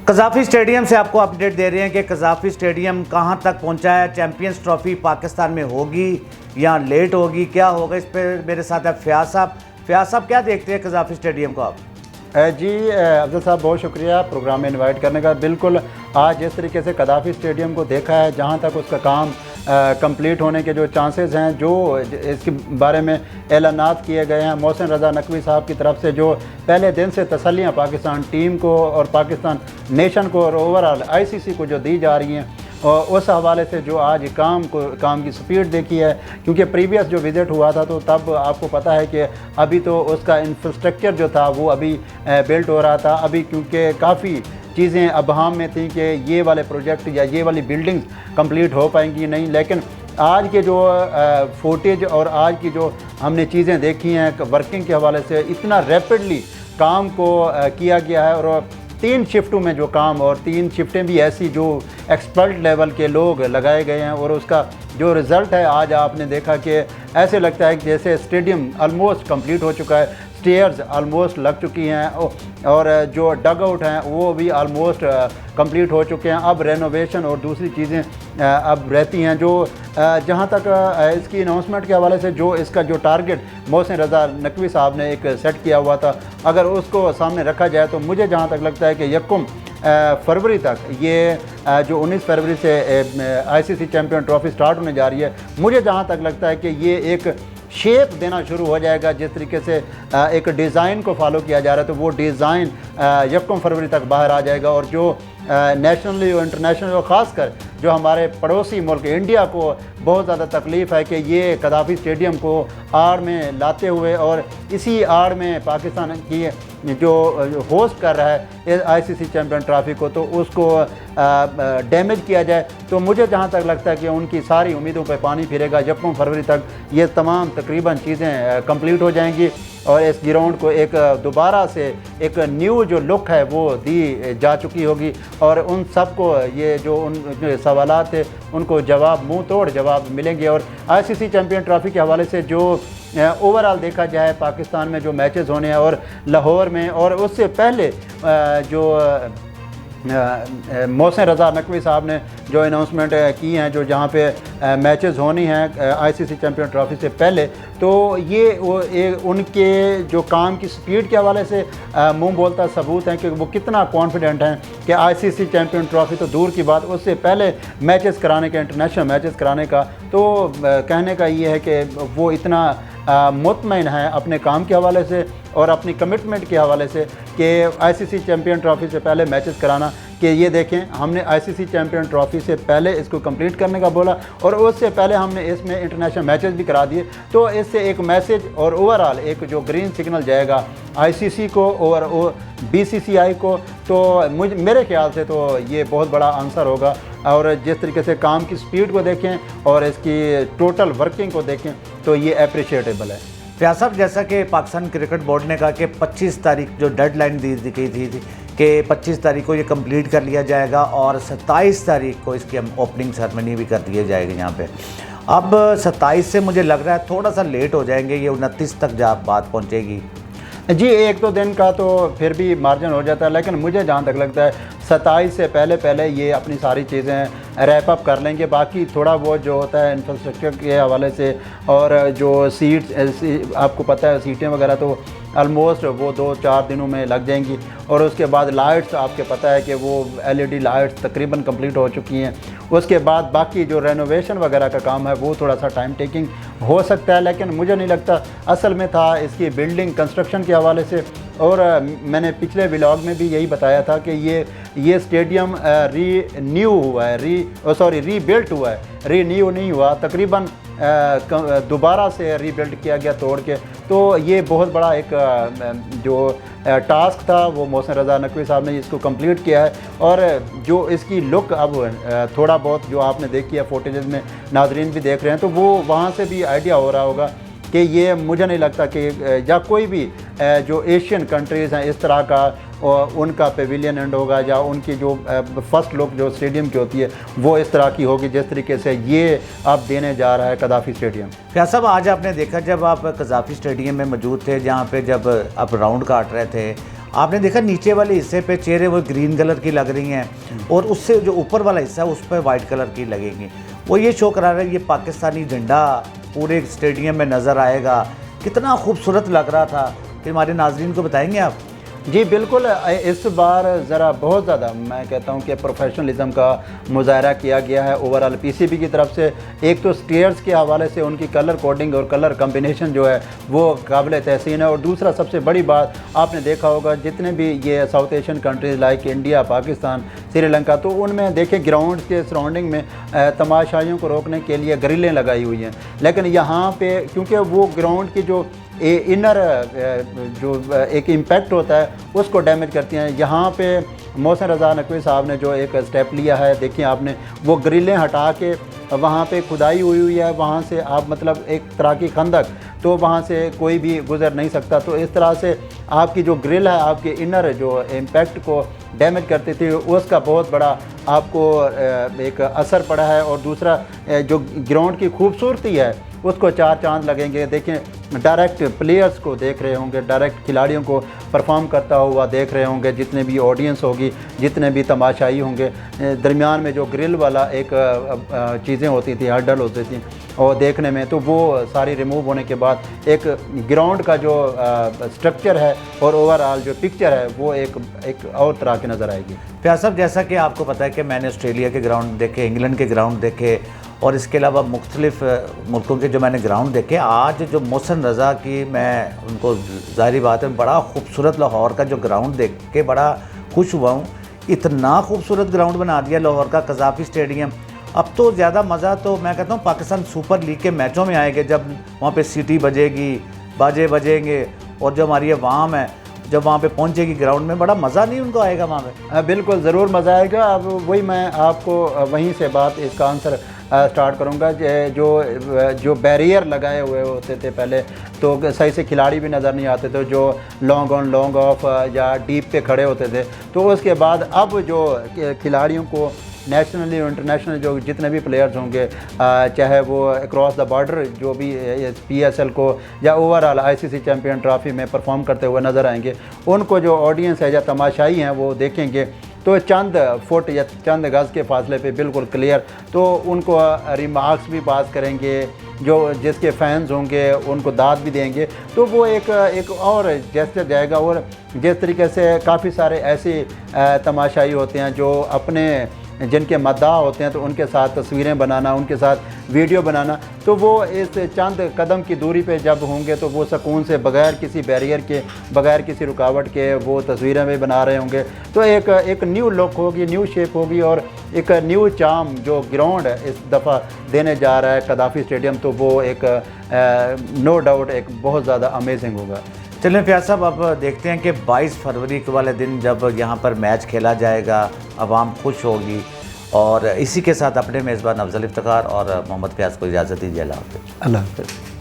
कज़ाफ़ी stadium से आपको update दे रहे हैं कि कज़ाफ़ी स्टेडियम कहां तक पहुंचा है। चैंपियंस ट्रॉफ़ी पाकिस्तान में होगी या लेट होगी, क्या होगा, इस पर मेरे साथ है फ़याज़ साहब। फ़याज़ साहब, क्या देखते हैं कज़ाफ़ी स्टेडियम को आप? जी अफजल साहब, बहुत शुक्रिया प्रोग्राम में इनवाइट करने का। बिल्कुल, आज जिस तरीके से कज़ाफ़ी स्टेडियम को देखा है, जहाँ तक उसका काम कंप्लीट होने के जो चांसेस हैं, जो इसके बारे में ऐलानात किए गए हैं मोहसिन रज़ा नकवी साहब की तरफ से, जो पहले दिन से तसल्लियाँ पाकिस्तान टीम को और पाकिस्तान नेशन को और ओवरऑल ICC को जो दी जा रही हैं, और उस हवाले से जो आज काम की स्पीड देखी है, क्योंकि प्रीवियस जो विज़िट हुआ था तो तब आपको पता है कि अभी तो उसका इंफ्रास्ट्रक्चर जो था वो अभी बिल्ट हो रहा था। अभी क्योंकि काफ़ी चीज़ें अबहाम में थी कि ये वाले प्रोजेक्ट या ये वाली बिल्डिंग्स कंप्लीट हो पाएंगी नहीं, लेकिन आज के जो फुटेज और आज की जो हमने चीज़ें देखी हैं वर्किंग के हवाले से, इतना रैपिडली काम को किया गया है। और 3 शिफ्टों में जो काम, और 3 शिफ्टें भी ऐसी जो एक्सपर्ट लेवल के लोग लगाए गए हैं, और उसका जो रिज़ल्ट है आज आपने देखा कि ऐसे लगता है कि जैसे स्टेडियम ऑलमोस्ट कंप्लीट हो चुका है, स्टेयर्स ऑलमोस्ट लग चुकी हैं, और जो डग आउट हैं वो भी ऑलमोस्ट कंप्लीट हो चुके हैं। अब रेनोवेशन और दूसरी चीज़ें अब रहती हैं। जो जहाँ तक इसकी अनाउंसमेंट के हवाले से जो इसका जो टारगेट मोहसिन रज़ा नकवी साहब ने एक सेट किया हुआ था, अगर उसको सामने रखा जाए तो मुझे जहाँ तक लगता है कि 1 फरवरी तक, ये जो 19 फरवरी से ICC चैम्पियन ट्रॉफ़ी स्टार्ट होने जा रही है, मुझे जहाँ तक लगता है कि ये एक शेप देना शुरू हो जाएगा। जिस तरीके से एक डिज़ाइन को फॉलो किया जा रहा है, तो वो डिज़ाइन 1 फरवरी तक बाहर आ जाएगा। और जो नेशनली और इंटरनेशनल और ख़ासकर जो हमारे पड़ोसी मुल्क इंडिया को बहुत ज़्यादा तकलीफ़ है कि ये कज़ाफ़ी स्टेडियम को आड़ में लाते हुए और इसी आड़ में पाकिस्तान की जो होस्ट कर रहा है ICC चैम्पियन ट्रॉफ़ी को, तो उसको डैमेज किया जाए। तो मुझे जहाँ तक लगता है कि उनकी सारी उम्मीदों पर पानी फिरेगा। 1 फरवरी तक ये तमाम तकरीबन चीज़ें कंप्लीट हो जाएंगी और इस ग्राउंड को एक दोबारा से एक न्यू जो लुक है वो दी जा चुकी होगी। और उन सबको ये जो उन सवालात थे उनको मुंह तोड़ जवाब मिलेंगे। और ICC चैम्पियन ट्रॉफ़ी के हवाले से जो ओवरऑल देखा जाए, पाकिस्तान में जो मैचेस होने हैं और लाहौर में, और उससे पहले जो मोहसिन रज़ा नकवी साहब ने जो अनाउंसमेंट की हैं, जो जहाँ पे मैचेस होनी हैं ICC चैम्पियन ट्रॉफ़ी से पहले, तो ये उनके जो काम की स्पीड के हवाले से मुंह बोलता सबूत हैं कि वो कितना कॉन्फिडेंट हैं कि ICC चैम्पियन ट्रॉफ़ी तो दूर की बात, उससे पहले मैचेस कराने का, इंटरनेशनल मैचेस कराने का, तो कहने का ये है कि वो इतना मुतमईन है अपने काम के हवाले से और अपनी कमिटमेंट के हवाले से कि ICC चैम्पियन ट्रॉफ़ी से पहले मैचेस कराना, कि ये देखें हमने ICC चैम्पियन ट्रॉफ़ी से पहले इसको कंप्लीट करने का बोला और उससे पहले हमने इसमें इंटरनेशनल मैचेस भी करा दिए। तो इससे एक मैसेज और ओवरऑल एक जो ग्रीन सिग्नल जाएगा ICC को और BCCI को, तो मेरे ख्याल से तो ये बहुत बड़ा आंसर होगा। और जिस तरीके से काम की स्पीड को देखें और इसकी टोटल वर्किंग को देखें तो ये अप्रिशिएटेबल है। फ़याज़ साहब, जैसा कि पाकिस्तान क्रिकेट बोर्ड ने कहा कि 25 तारीख जो डेडलाइन दी गई थी कि 25 तारीख को ये कंप्लीट कर लिया जाएगा और 27 तारीख को इसकी हम ओपनिंग सेरेमनी भी कर दिया जाएगी यहाँ पे। अब 27 से मुझे लग रहा है थोड़ा सा लेट हो जाएंगे, ये 29 तक बात पहुँचेगी। जी, 1-2 दिन का तो फिर भी मार्जिन हो जाता है, लेकिन मुझे जहाँ तक लगता है 27 से पहले ये अपनी सारी चीज़ें रैप अप कर लेंगे। बाकी थोड़ा बहुत जो होता है इंफ्रास्ट्रक्चर के हवाले से और जो सीट्स, आपको पता है सीटें वगैरह तो ऑलमोस्ट वो 2-4 दिनों में लग जाएंगी। और उसके बाद लाइट्स, आपको पता है कि वो LED लाइट्स तकरीबन कंप्लीट हो चुकी हैं। उसके बाद बाकी जो रेनोवेशन वगैरह का काम है वो थोड़ा सा टाइम टेकिंग हो सकता है, लेकिन मुझे नहीं लगता असल में था इसकी बिल्डिंग कंस्ट्रक्शन के हवाले से। और मैंने पिछले व्लॉग में भी यही बताया था कि ये स्टेडियम रीबिल्ट हुआ है, रीन्यू नहीं हुआ, तकरीबन दोबारा से रीबिल्ड किया गया तोड़ के। तो ये बहुत बड़ा एक जो टास्क था वो मोहसिन रज़ा नकवी साहब ने इसको कंप्लीट किया है। और जो इसकी लुक अब थोड़ा बहुत जो आपने देखी है फुटेजेस में, नाजरीन भी देख रहे हैं, तो वो वहाँ से भी आइडिया हो रहा होगा कि ये मुझे नहीं लगता कि या कोई भी जो एशियन कंट्रीज़ हैं इस तरह का उनका पेविलियन एंड होगा या उनकी जो फर्स्ट लुक जो स्टेडियम की होती है वो इस तरह की होगी जिस तरीके से ये अब देने जा रहा है कज़ाफ़ी स्टेडियम। फ़याज़ साहब, आज आपने देखा जब आप कज़ाफ़ी स्टेडियम में मौजूद थे, जहाँ पे जब आप राउंड काट रहे थे आपने देखा नीचे वाले हिस्से पे चेयरें वो ग्रीन कलर की लग रही हैं और उससे जो ऊपर वाला हिस्सा है उस पर वाइट कलर की लगेंगी। वो ये शो करा रहा है ये पाकिस्तानी झंडा पूरे स्टेडियम में नज़र आएगा, कितना खूबसूरत लग रहा था। फिर हमारे नाजरीन को बताएंगे आप। जी बिल्कुल, इस बार ज़रा बहुत ज़्यादा मैं कहता हूँ कि प्रोफेशनलिज्म का मुजाहरा किया गया है ओवरऑल पीसीबी की तरफ से। एक तो स्टेयर्स के हवाले से उनकी कलर कोडिंग और कलर कम्बिनेशन जो है वो काबिल तहसीन है। और दूसरा सबसे बड़ी बात आपने देखा होगा जितने भी ये south Asian countries like India, Pakistan, Sri Lanka, तो उनमें देखें ग्राउंड के सराउंडिंग में तमाशाइयों को रोकने के लिए ग्रिलें लगाई हुई हैं। लेकिन यहाँ पे क्योंकि वो ग्राउंड की जो इनर जो एक इम्पैक्ट होता है उसको डैमेज करती हैं। यहाँ पे मोहसिन रज़ा नकवी साहब ने जो एक स्टेप लिया है, देखिए आपने वो ग्रिलें हटा के वहाँ पे खुदाई हुई है, वहाँ से आप मतलब एक तरह की खंदक, तो वहाँ से कोई भी गुजर नहीं सकता। तो इस तरह से आपकी जो ग्रिल है आपके इनर जो इम्पैक्ट को डैमेज करती थी उसका बहुत बड़ा आपको एक असर पड़ा है। और दूसरा जो ग्राउंड की खूबसूरती है उसको चार चांद लगेंगे। देखें डायरेक्ट प्लेयर्स को देख रहे होंगे, डायरेक्ट खिलाड़ियों को परफॉर्म करता हुआ देख रहे होंगे, जितने भी ऑडियंस होगी, जितने भी तमाशाई होंगे। दरमियान में जो ग्रिल वाला एक चीज़ें होती थी, हर्डल होती थी और देखने में, तो वो सारी रिमूव होने के बाद एक ग्राउंड का जो स्ट्रक्चर है और ओवरऑल जो पिक्चर है वो एक और तरह की नज़र आएगी। प्यार साहब, जैसा कि आपको पता है कि मैंने ऑस्ट्रेलिया के ग्राउंड देखे, इंग्लैंड के ग्राउंड देखे और इसके अलावा मुख्तलिफ मुल्कों के जो मैंने ग्राउंड देखे, आज जो मोहसिन रज़ा की मैं उनको ज़ाहिर बात है बड़ा खूबसूरत लाहौर का जो ग्राउंड देख के बड़ा खुश हुआ हूँ। इतना खूबसूरत ग्राउंड बना दिया लाहौर का कज़ाफ़ी स्टेडियम। अब तो ज़्यादा मज़ा तो मैं कहता हूँ पाकिस्तान सुपर लीग के मैचों में आएंगे, जब वहाँ पे सीटी बजेगी, बाजे बजेंगे और जो हमारी अवाम है जब वहाँ पे पहुँचेगी ग्राउंड में, बड़ा मज़ा नहीं उनको आएगा वहाँ पे? बिल्कुल ज़रूर मज़ा आएगा। अब वही मैं आपको वहीं से बात इसका आंसर स्टार्ट करूँगा। जो बैरियर लगाए हुए होते थे पहले, तो सही से खिलाड़ी भी नज़र नहीं आते थे, जो लॉन्ग ऑन लॉन्ग ऑफ या डीप पे खड़े होते थे। तो उसके बाद अब जो खिलाड़ियों को नेशनली और इंटरनेशनल जो जितने भी प्लेयर्स होंगे, चाहे वो अक्रॉस द बॉर्डर जो भी PSL को या ओवरऑल ICC चैम्पियन ट्रॉफी में परफॉर्म करते हुए नज़र आएंगे, उनको जो ऑडियंस है या तमाशाई हैं वो देखेंगे तो चंद फुट या चंद गज़ के फासले पे बिल्कुल क्लियर, तो उनको रिमार्क्स भी पास करेंगे, जो जिसके फैंस होंगे उनको दाद भी देंगे। तो वो एक और जेस्चर जाएगा। और जिस तरीके से काफ़ी सारे ऐसे तमाशाई होते हैं जो अपने जिनके मद्दाह होते हैं, तो उनके साथ तस्वीरें बनाना, उनके साथ वीडियो बनाना, तो वो इस चंद कदम की दूरी पे जब होंगे तो वो सुकून से बग़ैर किसी बैरियर के, बग़ैर किसी रुकावट के वो तस्वीरें भी बना रहे होंगे। तो एक न्यू लुक होगी, न्यू शेप होगी और एक न्यू चार्म जो ग्राउंड इस दफ़ा देने जा रहा है कदाफ़ी स्टेडियम, तो वो एक नो डाउट एक बहुत ज़्यादा अमेजिंग होगा। चलें प्यार साहब, अब देखते हैं कि 22 फरवरी के वाले दिन जब यहाँ पर मैच खेला जाएगा, अवाम खुश होगी। और इसी के साथ अपने मेज़बान अफजल इफ्तिखार और मोहम्मद प्यास को इजाज़त दीजिए। अल्लाह हाफ़िज़। अल्लाह हाफ़िज़।